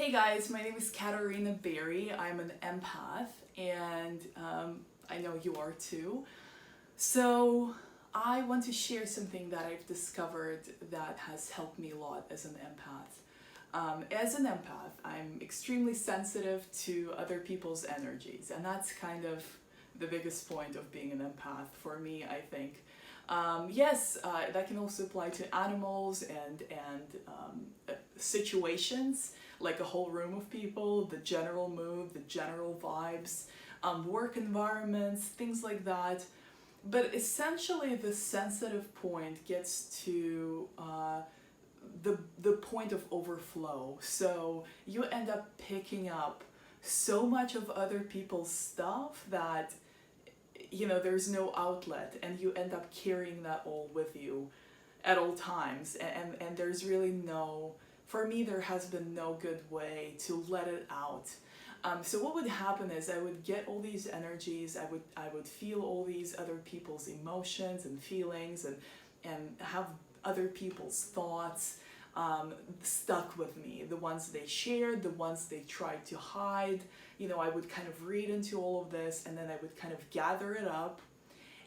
Hey guys, my name is Katerina Barrie. I'm an empath and I know you are too. So I want to share something that I've discovered that has helped me a lot as an empath. As an empath, I'm extremely sensitive to other people's energies, and that's kind of the biggest point of being an empath for me, I think. Yes, that can also apply to animals and situations, like a whole room of people, the general mood, the general vibes, work environments, things like that. But essentially, the sensitive point gets to the point of overflow. So you end up picking up so much of other people's stuff that there's no outlet, and you end up carrying that all with you at all times. And there's really no, for me, there has been no good way to let it out. So what would happen is I would get all these energies, I would feel all these other people's emotions and feelings, and have other people's thoughts stuck with me, the ones they shared, the ones they tried to hide. I would kind of read into all of this, and then I would kind of gather it up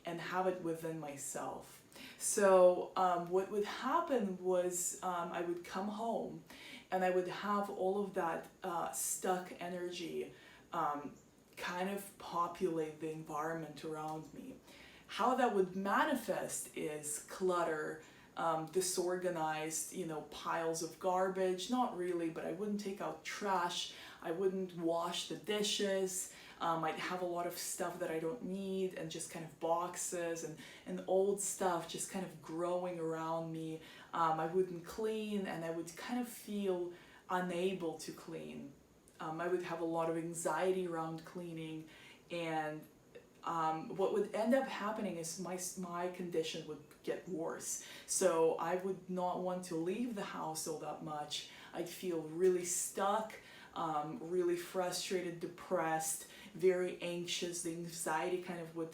and have it within myself. So what would happen was I would come home and I would have all of that stuck energy kind of populate the environment around me. How that would manifest is clutter, disorganized, piles of garbage. Not really, but I wouldn't take out trash. I wouldn't wash the dishes. I'd have a lot of stuff that I don't need, and just kind of boxes and old stuff just kind of growing around me. I wouldn't clean, and I would kind of feel unable to clean. I would have a lot of anxiety around cleaning, and what would end up happening is my condition would get worse. So I would not want to leave the house all that much. I'd feel really stuck, really frustrated, depressed, very anxious. The anxiety would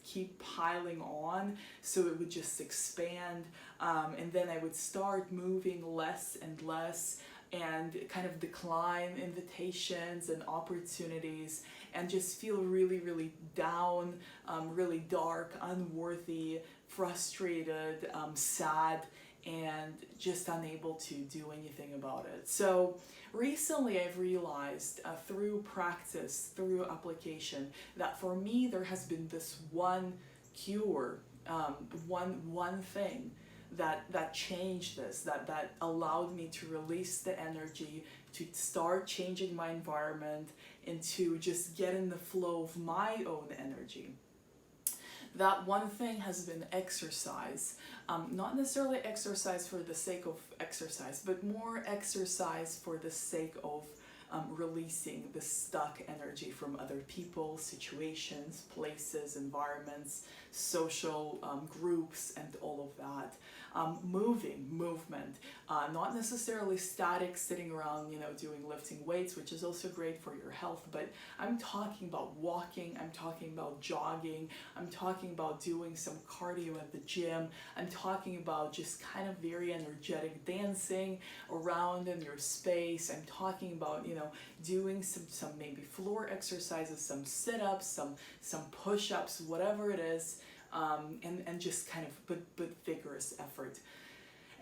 keep piling on, so it would just expand, and then I would start moving less and less, and kind of decline invitations and opportunities, and just feel really, really down, really dark, unworthy, frustrated, sad, and just unable to do anything about it. So recently I've realized through practice, through application, that for me there has been this one cure, one thing that changed this, that allowed me to release the energy, to start changing my environment, and to just get in the flow of my own energy. That one thing has been exercise. Not necessarily exercise for the sake of exercise, but more exercise for the sake of releasing the stuck energy from other people, situations, places, environments, social groups, and all of that. Movement, not necessarily static, sitting around, doing lifting weights, which is also great for your health, but I'm talking about walking, I'm talking about jogging, I'm talking about doing some cardio at the gym, I'm talking about just kind of very energetic dancing around in your space. I'm talking about, doing some maybe floor exercises, some sit-ups, some push-ups, whatever it is, and just kind of but vigorous effort.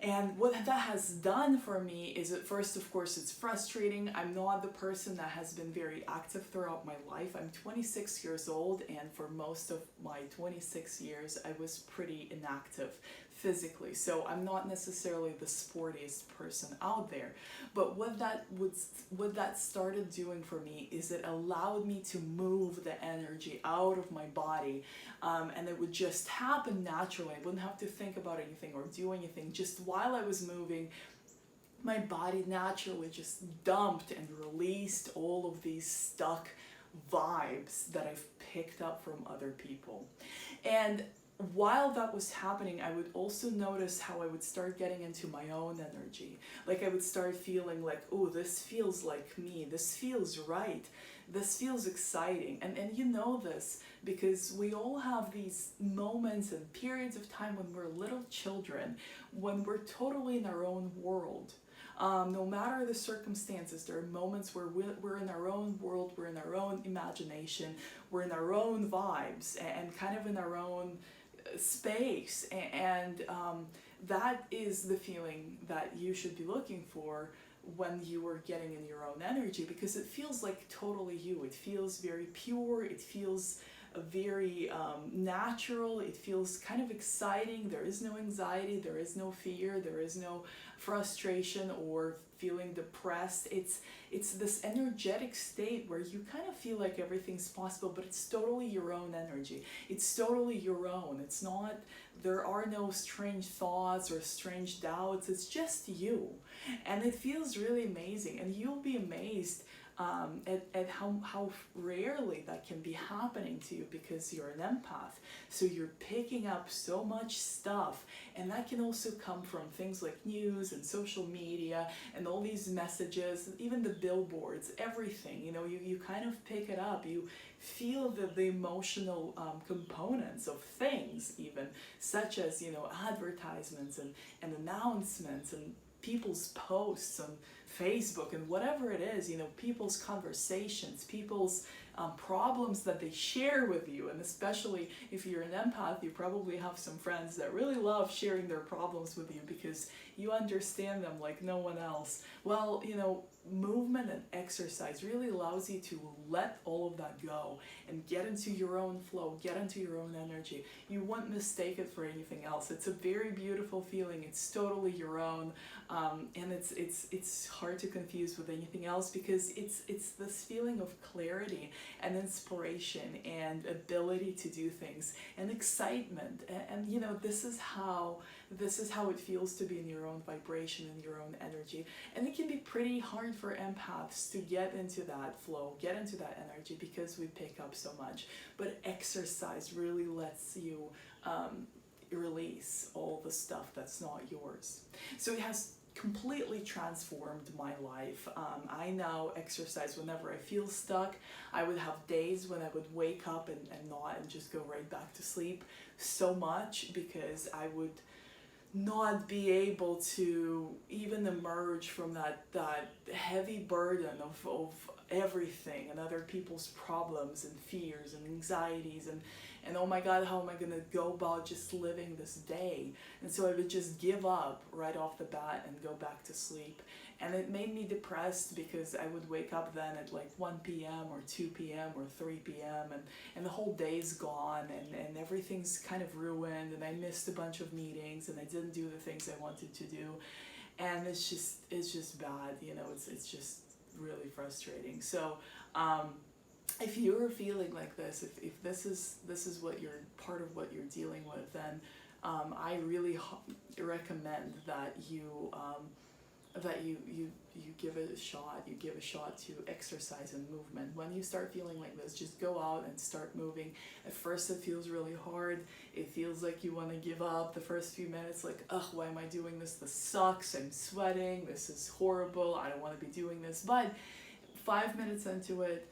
And what that has done for me is, at first, of course, it's frustrating. I'm not the person that has been very active throughout my life. I'm 26 years old, and for most of my 26 years, I was pretty inactive physically. So I'm not necessarily the sportiest person out there. But what that started doing for me is it allowed me to move the energy out of my body, and it would just happen naturally. I wouldn't have to think about anything or do anything. Just while I was moving, my body naturally just dumped and released all of these stuck vibes that I've picked up from other people. And while that was happening, I would also notice how I would start getting into my own energy. Like I would start feeling like, oh, this feels like me. This feels right. This feels exciting. And you know this because we all have these moments and periods of time when we're little children, when we're totally in our own world. No matter the circumstances, there are moments where we're in our own world, we're in our own imagination, we're in our own vibes, and kind of in our own space. And that is the feeling that you should be looking for when you are getting in your own energy, because it feels like totally you. It feels very pure, it feels very natural, it feels kind of exciting. There is no anxiety, there is no fear, there is no frustration or feeling depressed. It's this energetic state where you kind of feel like everything's possible, but it's totally your own energy. It's totally your own. It's not, there are no strange thoughts or strange doubts. It's just you. And it feels really amazing. And you'll be amazed at how rarely that can be happening to you, because you're an empath. So you're picking up so much stuff, and that can also come from things like news and social media and all these messages, even the billboards, everything. You know, you kind of pick it up. You feel the emotional components of things, even such as, you know, advertisements and announcements and people's posts on Facebook and whatever it is, you know, people's conversations, people's problems that they share with you. And especially if you're an empath, you probably have some friends that really love sharing their problems with you because you understand them like no one else. Well, you know, movement and exercise really allows you to let all of that go and get into your own flow, get into your own energy. You won't mistake it for anything else. It's a very beautiful feeling. It's totally your own, and it's hard to confuse with anything else, because it's this feeling of clarity and inspiration and ability to do things and excitement. And you know, this is how it feels to be in your own vibration and your own energy. And it can be pretty hard for empaths to get into that flow, get into that energy, because we pick up so much. But exercise really lets you release all the stuff that's not yours. So it has completely transformed my life. I now exercise whenever I feel stuck. I would have days when I would wake up and just go right back to sleep so much, because I would not be able to even emerge from that heavy burden of everything and other people's problems and fears and anxieties and oh my God, how am I going to go about just living this day? And so I would just give up right off the bat and go back to sleep. And it made me depressed, because I would wake up then at like 1 p.m. or 2 p.m. or 3 p.m. and the whole day's gone and everything's kind of ruined, and I missed a bunch of meetings and I didn't do the things I wanted to do. And it's just bad, you know, it's just really frustrating. So if you're feeling like this, if this is what you're part of what you're dealing with, then I really recommend that you give it a shot. You give a shot to exercise and movement. When you start feeling like this, just go out and start moving. At first it feels really hard. It feels like you want to give up the first few minutes, like, ugh, why am I doing this? This sucks. I'm sweating. This is horrible. I don't want to be doing this. But 5 minutes into it,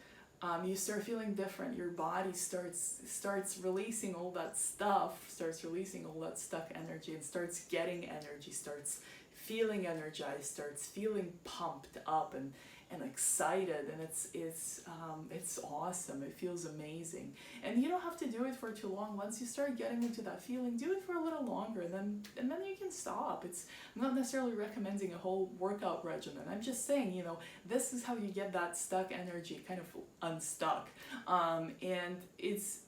you start feeling different. Your body starts releasing all that stuff, starts releasing all that stuck energy, and starts getting energy, starts feeling energized, starts feeling pumped up and excited, and it's awesome. It feels amazing. And you don't have to do it for too long. Once you start getting into that feeling, do it for a little longer, and then you can stop. I'm not necessarily recommending a whole workout regimen. I'm just saying, you know, this is how you get that stuck energy kind of unstuck. And it's,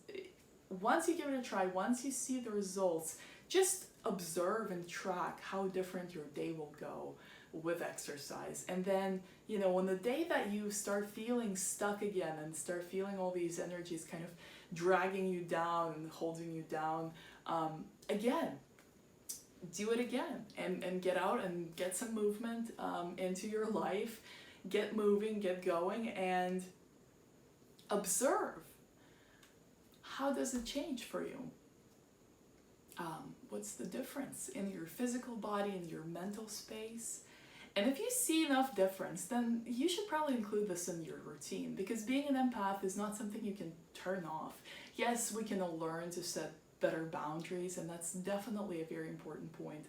once you give it a try, once you see the results, just observe and track how different your day will go with exercise. And then, you know, on the day that you start feeling stuck again and start feeling all these energies kind of dragging you down and holding you down, again, do it again and get out and get some movement into your life. Get moving, get going, and observe. How does it change for you? What's the difference in your physical body, in your mental space? And if you see enough difference, then you should probably include this in your routine, because being an empath is not something you can turn off. Yes, we can all learn to set better boundaries, and that's definitely a very important point.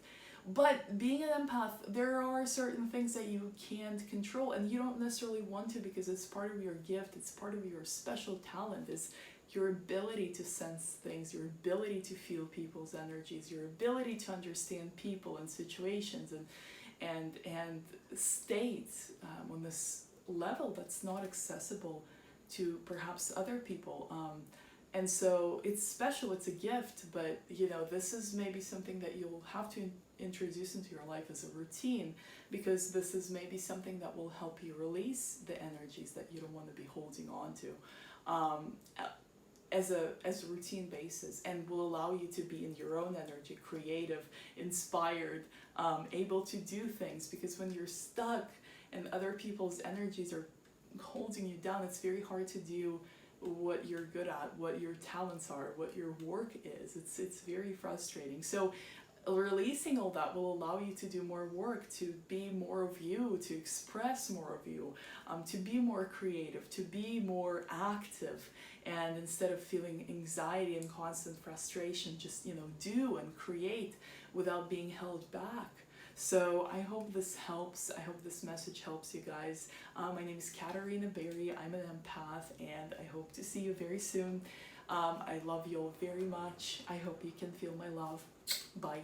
But being an empath, there are certain things that you can't control, and you don't necessarily want to, because it's part of your gift, it's part of your special talent, is your ability to sense things, your ability to feel people's energies, your ability to understand people and situations and states on this level that's not accessible to perhaps other people. And so it's special, it's a gift, but this is maybe something that you'll have to introduce into your life as a routine, because this is maybe something that will help you release the energies that you don't want to be holding on to. As a routine basis, and will allow you to be in your own energy, creative, inspired, able to do things, because when you're stuck and other people's energies are holding you down, it's very hard to do what you're good at, what your talents are, what your work is. It's very frustrating. So releasing all that will allow you to do more work, to be more of you, to express more of you, to be more creative, to be more active, and instead of feeling anxiety and constant frustration, just do and create without being held back. So I hope this helps. I hope this message helps you guys. My name is Katerina Barrie. I'm an empath, and I hope to see you very soon. I love you all very much. I hope you can feel my love. Bye.